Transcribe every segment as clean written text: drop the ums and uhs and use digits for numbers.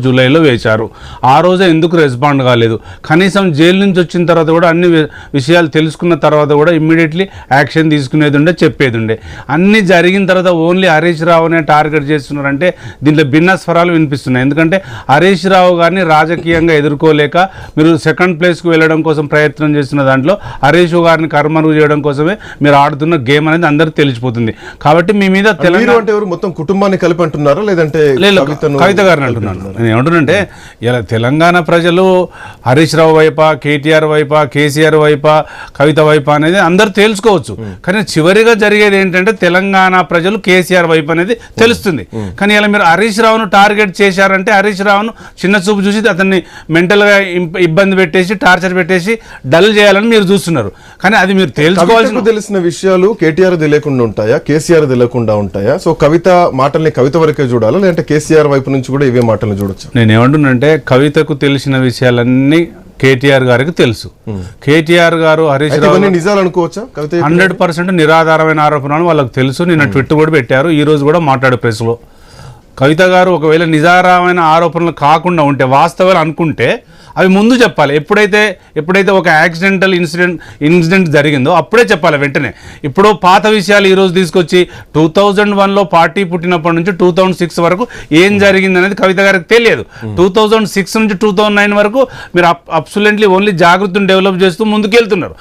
జూలైలో వేశారు. ఆ రోజే ఎందుకు రెస్పాండ్ కాలేదు? కనీసం జైలు నుంచి వచ్చిన తర్వాత కూడా అన్ని విషయాలు తెలుసుకున్న తర్వాత కూడా ఇమ్మీడియట్లీ యాక్షన్ తీసుకునేది ఉండే, చెప్పేది ఉండే. అన్నీ జరిగిన తర్వాత ఓన్లీ హరీష్ రావునే టార్గెట్ చేస్తున్నారంటే దీంట్లో భిన్న స్వరాలు వినిపిస్తున్నాయి. ఎందుకంటే హరీష్ రావు గారిని రాజకీయంగా ఎదుర్కోలేక మీరు సెకండ్ ప్లేస్కి వెళ్ళడం కోసం ప్రయత్నం చేస్తున్న దాంట్లో హరీష్ గారిని కర్మరుగు చేయడం కోసమే మీరు ఆడుతున్న గేమ్ అనేది అందరికీ తెలిసిపోతుంది. కాబట్టి మీ మీద తెలంగాణ మొత్తం కుటుంబాన్ని కలిపి అంటున్నారా లేదంటే కవిత గారిని అంటున్నాను. నేను ఏమంటున్నంటే ఇలా తెలంగాణ ప్రజలు హరీష్ రావు వైపా, కేటీఆర్ వైపా, కేసీఆర్ వైపా, కవిత వైపా అనేది అందరూ తెలుసుకోవచ్చు. కానీ చివరిగా జరిగేది ఏంటంటే తెలంగాణ ప్రజలు కేసీఆర్ వైపు అనేది తెలుస్తుంది. కానీ ఇలా మీరు హరీష్ రావును టార్గెట్ చేశారంటే హరీష్ రావును చిన్న చూపు చూసి అతన్ని మెంటల్గా ఇబ్బంది పెట్టేసి టార్చర్ పెట్టేసి డల్ చేయాలని మీరు చూస్తున్నారు. కానీ అది మీరు తెలుసుకోవాల్సిన తెలిసిన విషయాలు కేటీఆర్ తెలియకుండా ఉంటాయా, కేసీఆర్ తెలియకుండా ఉంటాయా? సో కవిత మాటల్ని కవిత వరకే చూడాలా లేదంటే కేసీఆర్ వైపు నుంచి కూడా ఇవే మాటలను చూడొచ్చు? నేను ఏమంటున్నంటే కవితకు తెలిసిన విషయాలన్నీ కేటీఆర్ గారికి తెలుసు. కేటీఆర్ గారు హరీష్ రావు నిజాలు అనుకోవచ్చా? 100% నిరాధారమైన ఆరోపణలు వాళ్ళకు తెలుసు. నిన్న ట్విట్ కూడా పెట్టారు, ఈ రోజు కూడా మాట్లాడే ప్రెస్లో. కవిత గారు ఒకవేళ నిజాధారమైన ఆరోపణలు కాకుండా ఉంటే, వాస్తవాలు అనుకుంటే అవి ముందు చెప్పాలి. ఎప్పుడైతే ఒక యాక్సిడెంటల్ ఇన్సిడెంట్ జరిగిందో అప్పుడే చెప్పాలి వెంటనే. ఇప్పుడు పాత విషయాలు ఈరోజు తీసుకొచ్చి 2001లో పార్టీ పుట్టినప్పటి నుంచి 2006 వరకు ఏం జరిగింది అనేది కవిత గారికి తెలియదు. 2006 నుంచి 2009 వరకు మీరు అబ్సల్యూట్లీ ఓన్లీ జాగృతిని డెవలప్ చేస్తూ ముందుకెళ్తున్నారు.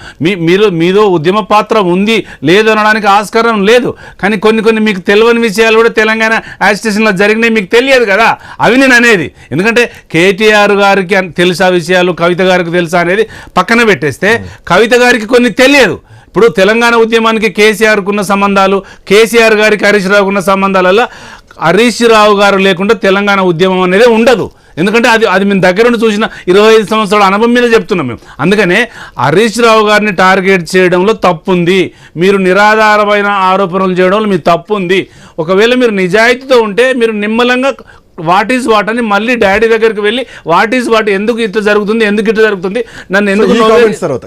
మీదో ఉద్యమ పాత్ర ఉంది లేదు అనడానికి ఆస్కారం లేదు. కానీ కొన్ని మీకు తెలియని విషయాలు కూడా తెలంగాణ యాజిటేషన్లో జరిగినాయి, మీకు తెలియదు కదా. అవి నేను అనేది. ఎందుకంటే కేటీఆర్ గారికి తెలుసా విషయాలు, కవిత గారికి తెలుసా అనేది పక్కన పెట్టేస్తే కవిత గారికి కొన్ని తెలియదు. ఇప్పుడు తెలంగాణ ఉద్యమానికి కేసీఆర్కు ఉన్న సంబంధాలు, కేసీఆర్ గారికి హరీష్ రావుకు ఉన్న సంబంధాలలో హరీష్ రావు గారు లేకుండా తెలంగాణ ఉద్యమం అనేది ఉండదు. ఎందుకంటే అది మేము దగ్గరుండి చూసిన 25 సంవత్సరాల అనుభవం మీద చెప్తున్నాం మేము. అందుకనే హరీష్ రావు గారిని టార్గెట్ చేయడంలో తప్పుంది. మీరు నిరాధారమైన ఆరోపణలు చేయడంలో మీ తప్పు ఉంది. ఒకవేళ మీరు నిజాయితీతో ఉంటే మీరు నిమ్మలంగా వాట్ ఈజ్ వాట్ అని మళ్ళీ డాడీ దగ్గరికి వెళ్ళి వాట్ ఈజ్ వాట్, ఎందుకు ఇట్లా జరుగుతుంది, నన్ను ఎందుకు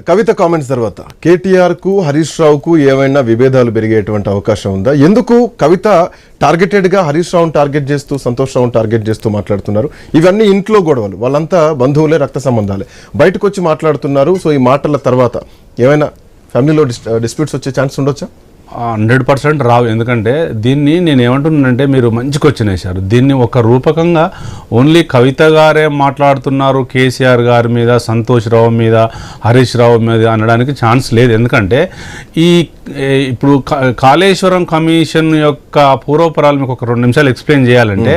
కవిత కామెంట్స్ తర్వాత కేటీఆర్ కు హరీష్ రావుకు ఏమైనా విభేదాలు పెరిగేటువంటి అవకాశం ఉందా? ఎందుకు కవిత టార్గెటెడ్ గా హరీష్ రావును టార్గెట్ చేస్తూ, సంతోష్ రావును టార్గెట్ చేస్తూ మాట్లాడుతున్నారు? ఇవన్నీ ఇంట్లో గొడవలు, వాళ్ళంతా బంధువులే, రక్త సంబంధాలే, బయటకు వచ్చి మాట్లాడుతున్నారు. సో ఈ మాటల తర్వాత ఏమైనా ఫ్యామిలీలో డిస్ప్యూట్స్ వచ్చే ఛాన్స్ ఉండొచ్చా? 100% రావు. ఎందుకంటే దీన్ని నేను ఏమంటున్నానంటే మీరు మంచి క్వశ్చన్ వేశారు. దీన్ని ఒక రూపకంగా ఓన్లీ కవిత గారే మాట్లాడుతున్నారు కేసీఆర్ గారి మీద, సంతోష్ రావు మీద, హరీష్ రావు మీద అనడానికి ఛాన్స్ లేదు. ఎందుకంటే ఇప్పుడు కాళేశ్వరం కమిషన్ యొక్క పూర్వపరాలు మీకు ఒక 2 నిమిషాలు ఎక్స్ప్లెయిన్ చేయాలంటే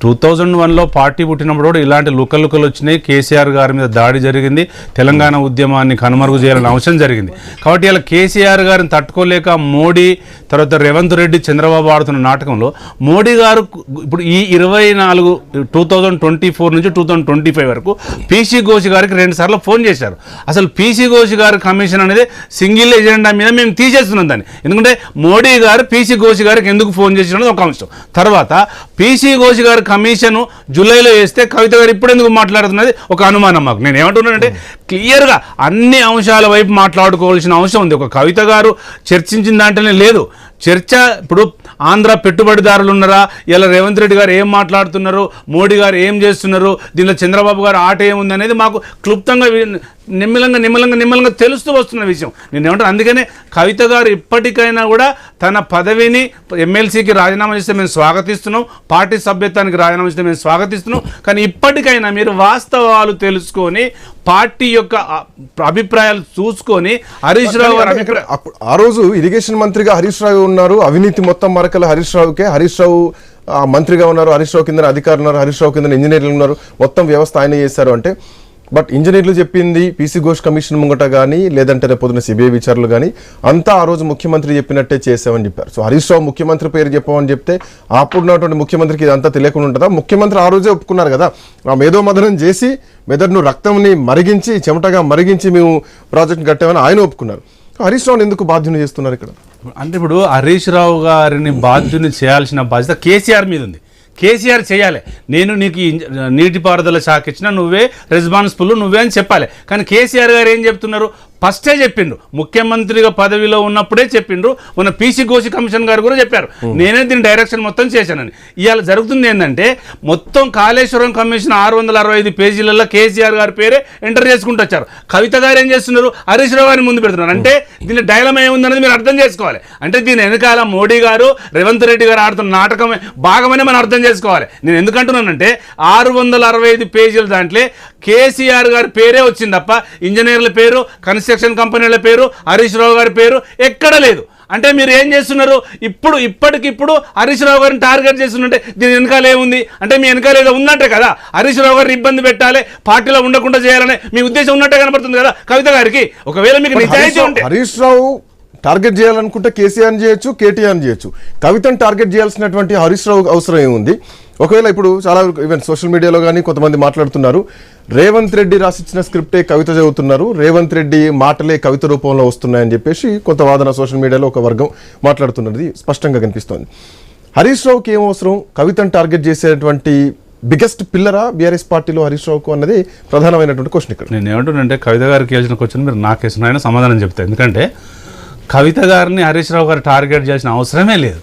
2001లో పార్టీ పుట్టినప్పుడు కూడా ఇలాంటి లుకలు వచ్చినాయి. కేసీఆర్ గారి మీద దాడి జరిగింది, తెలంగాణ ఉద్యమాన్ని కనుమరుగు చేయాలని అవసరం జరిగింది. కాబట్టి ఇలా కేసీఆర్ గారిని తట్టుకోలేక మోడీ, తర్వాత రేవంత్ రెడ్డి, చంద్రబాబు ఆడుతున్న నాటకంలో మోడీ గారు ఇప్పుడు ఈ 2024 నుంచి 2025 వరకు పీసీ ఘోష్ గారికి 2 సార్లు ఫోన్ చేశారు. అసలు పీసీ ఘోష్ గారి కమిషన్ అనేది సింగిల్ ఎజెండా మీద మేము తీసేస్తున్నాం దాన్ని. ఎందుకంటే మోడీ గారు పీసీ ఘోష్ గారికి ఎందుకు ఫోన్ చేసినది ఒక అంశం. తర్వాత పీసీ ఘోష్ గారి కమిషన్ జూలైలో వేస్తే కవిత గారు ఇప్పుడు ఎందుకు మాట్లాడుతున్నది ఒక అనుమానం మాకు. నేను ఏమంటున్నానంటే క్లియర్గా అన్ని అంశాల వైపు మాట్లాడుకోవాల్సిన అవసరం ఉంది. ఒక కవిత గారు చర్చించిన దాంట్లోనే లేదు చర్చ. ఇప్పుడు ఆంధ్ర పెట్టుబడిదారులు ఉన్నారా, ఇలా రేవంత్ రెడ్డి గారు ఏం మాట్లాడుతున్నారు, మోడీ గారు ఏం చేస్తున్నారు, దీనిలో చంద్రబాబు గారు ఆట ఏముంది అనేది మాకు క్లుప్తంగా నిమ్మలంగా తెలుస్తూ వస్తున్న విషయం. నేను ఏమంటాను, అందుకనే కవిత గారు ఇప్పటికైనా కూడా తన పదవిని ఎమ్మెల్సీకి రాజీనామా చేస్తే మేము స్వాగతిస్తున్నాం, పార్టీ సభ్యత్వానికి రాజీనామా చేస్తే మేము స్వాగతిస్తున్నాం. కానీ ఇప్పటికైనా మీరు వాస్తవాలు తెలుసుకొని పార్టీ యొక్క అభిప్రాయాలు చూసుకొని హరీష్ రావు గారు ఆ రోజు ఇరిగేషన్ మంత్రిగా హరీష్ రావు ఉన్నారు, అవినీతి మొత్తం మరకలు హరీష్ రావుకే, హరీష్ రావు మంత్రిగా ఉన్నారు, హరీష్ రావు కింద అధికారులు ఉన్నారు, హరీష్ రావు కింద ఇంజనీర్లు ఉన్నారు, మొత్తం వ్యవస్థ ఆయన చేశారు అంటే. బట్ ఇంజనీర్లు చెప్పింది పీసీ ఘోష్ కమిషన్ ముంగట కానీ లేదంటే రేపొద్దున సిబిఐ విచారణలు కానీ అంతా ఆ రోజు ముఖ్యమంత్రి చెప్పినట్టే చేసామని చెప్పారు. సో హరీష్ రావు ముఖ్యమంత్రి పేరు చెప్పమని చెప్తే అప్పుడున్నటువంటి ముఖ్యమంత్రికి ఇదంతా తెలియకుండా ఉంటుందా? ముఖ్యమంత్రి ఆ రోజే ఒప్పుకున్నారు కదా, ఆ మేధోమదనం చేసి మెదడును రక్తంని మరిగించి చెమటగా మరిగించి మేము ప్రాజెక్ట్ కట్టామని ఆయన ఒప్పుకున్నారు. హరీష్ రావుని ఎందుకు బాధ్యుని చేస్తున్నారు ఇక్కడ? అంటే ఇప్పుడు హరీష్ రావు గారిని బాధ్యుని చేయాల్సిన బాధ్యత కేసీఆర్ మీద ఉంది. కేసీఆర్ చేయాలి. నేను నీకు నీటిపారుదల శాఖ ఇచ్చిన నువ్వే రెస్పాన్సిబుల్, నువ్వే అని చెప్పాలి. కానీ కేసీఆర్ గారు ఏం చెప్తున్నారు, ఫస్టే చెప్పిండ్రు, ముఖ్యమంత్రిగా పదవిలో ఉన్నప్పుడే చెప్పిండ్రు. మన పీసీ ఘోషి కమిషన్ గారు కూడా చెప్పారు, నేనే దీని డైరెక్షన్ మొత్తం చేశానని. ఇవాళ జరుగుతుంది ఏంటంటే మొత్తం కాళేశ్వరం కమిషన్ 665 పేజీలలో కేసీఆర్ గారి పేరే ఎంటర్ చేసుకుంటూ వచ్చారు. కవిత గారు ఏం చేస్తున్నారు, హరీష్ రావు గారిని ముందు పెడుతున్నారు. అంటే దీని డైలమా ఏముందనేది మీరు అర్థం చేసుకోవాలి. అంటే దీని వెనకాల మోడీ గారు, రేవంత్ రెడ్డి గారు ఆడుతున్న నాటకమే భాగమని మనం అర్థం చేసుకోవాలి. నేను ఎందుకంటున్నానంటే 665 పేజీల దాంట్లో కేసీఆర్ గారి పేరే వచ్చింది తప్ప ఇంజనీర్ల పేరు, కన్స్ట్రక్షన్ కంపెనీల పేరు, హరీష్ రావు గారి పేరు ఎక్కడ లేదు. అంటే మీరు ఏం చేస్తున్నారు, ఇప్పటికిప్పుడు హరీష్ రావు గారిని టార్గెట్ చేస్తుంటే దీని వెనకాల ఏముంది అంటే మీ వెనకాల ఏదో ఉందంటే కదా, హరీష్ రావు గారిని ఇబ్బంది పెట్టాలి, పార్టీలో ఉండకుండా చేయాలనే మీ ఉద్దేశం ఉన్నట్టే కనబడుతుంది కదా కవిత గారికి. ఒకవేళ మీకు నిజాయితీ ఉంటే హరీష్ రావు టార్గెట్ చేయాలనుకుంటే కేసీఆర్ చేయొచ్చు, కేటీఆర్ చేయొచ్చు. కవితను టార్గెట్ చేయాల్సినటువంటి హరీష్ రావు అవసరం ఏముంది? ఒకవేళ ఇప్పుడు చాలా ఈవెన్ సోషల్ మీడియాలో కానీ కొంతమంది మాట్లాడుతున్నారు, రేవంత్ రెడ్డి రాసిచ్చిన స్క్రిప్టే కవిత చదువుతున్నారు, రేవంత్ రెడ్డి మాటలే కవిత రూపంలో వస్తున్నాయని చెప్పేసి కొంత వాదన సోషల్ మీడియాలో ఒక వర్గం మాట్లాడుతున్నది స్పష్టంగా కనిపిస్తోంది. హరీష్ రావుకి ఏం అవసరం కవితను టార్గెట్ చేసేటువంటి బిగ్గెస్ట్ పిల్లరా బీఆర్ఎస్ పార్టీలో హరీష్ రావుకు అన్నది ప్రధానమైనటువంటి క్వశ్చన్ ఇక్కడ. నేను ఏమంటున్నానంటే కవిత గారికి వేసిన క్వశ్చన్ మీరు నాకు వేసిన ఆయన సమాధానం చెప్తాను. ఎందుకంటే కవిత గారిని హరీష్ రావు గారు టార్గెట్ చేసిన అవసరమే లేదు.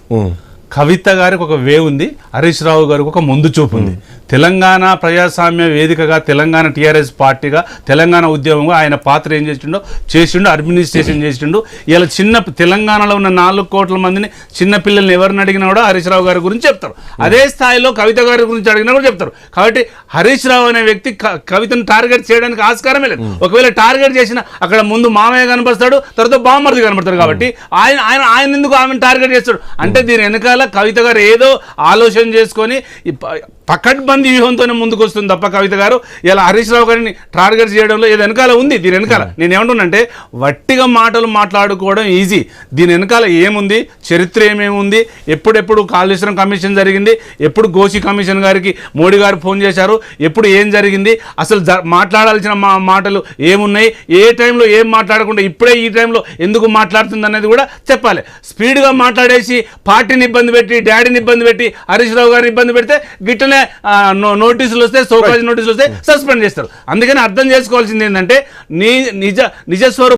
కవిత గారికి ఒక వే ఉంది, హరీష్ రావు గారికి ఒక ముందు చూపు ఉంది. తెలంగాణ ప్రజాస్వామ్య వేదికగా, తెలంగాణ టీఆర్ఎస్ పార్టీగా, తెలంగాణ ఉద్యమంగా ఆయన పాత్ర ఏం చేసిండు, అడ్మినిస్ట్రేషన్ చేసిండు. ఇలా తెలంగాణలో ఉన్న 4 కోట్ల మందిని చిన్న పిల్లల్ని ఎవరిని అడిగినా కూడా హరీష్ రావు గారి గురించి చెప్తారు. అదే స్థాయిలో కవిత గారి గురించి అడిగినా కూడా చెప్తారు. కాబట్టి హరీష్ రావు అనే వ్యక్తి కవితను టార్గెట్ చేయడానికి ఆస్కారమే లేదు. ఒకవేళ టార్గెట్ చేసినా అక్కడ ముందు మామయ్య కనపడతాడు, తర్వాత బామ్మర్ది కనపడతాడు. కాబట్టి ఆయన ఎందుకు ఆమెను టార్గెట్ చేస్తాడు అంటే దీని వెనకాల కవిత గారు ఏదో ఆలోచన చేసుకొని పకడ్బందీ వ్యూహంతోనే ముందుకు వస్తుంది తప్ప కవిత గారు ఇలా హరీష్ రావు గారిని టార్గెట్ చేయడంలో ఏది వెనకాల ఉంది. దీని వెనకాల నేను ఏమంటున్నానంటే వట్టిగా మాటలు మాట్లాడుకోవడం ఈజీ, దీని వెనకాల ఏముంది, చరిత్ర ఏమేముంది, ఎప్పుడెప్పుడు కాళేశ్వరం కమిషన్ జరిగింది, ఎప్పుడు ఘోషి కమిషన్ గారికి మోడీ గారు ఫోన్ చేశారు, ఎప్పుడు ఏం జరిగింది, అసలు మాట్లాడాల్సిన మాటలు ఏమున్నాయి, ఏ టైంలో ఏం మాట్లాడకుండా ఇప్పుడే ఈ టైంలో ఎందుకు మాట్లాడుతుంది అనేది కూడా చెప్పాలి. స్పీడ్గా మాట్లాడేసి పార్టీని ఇబ్బంది పెట్టి, డాడీని ఇబ్బంది పెట్టి, హరీష్ రావు గారిని ఇబ్బంది పెడితే గిట్టనే నోటీసులు వస్తే, సోకాజ్ నోటీసులు వస్తే సస్పెండ్ చేస్తారు. అందుకని అర్థం చేసుకోవాల్సింది ఏంటంటే నిజ స్వరూపం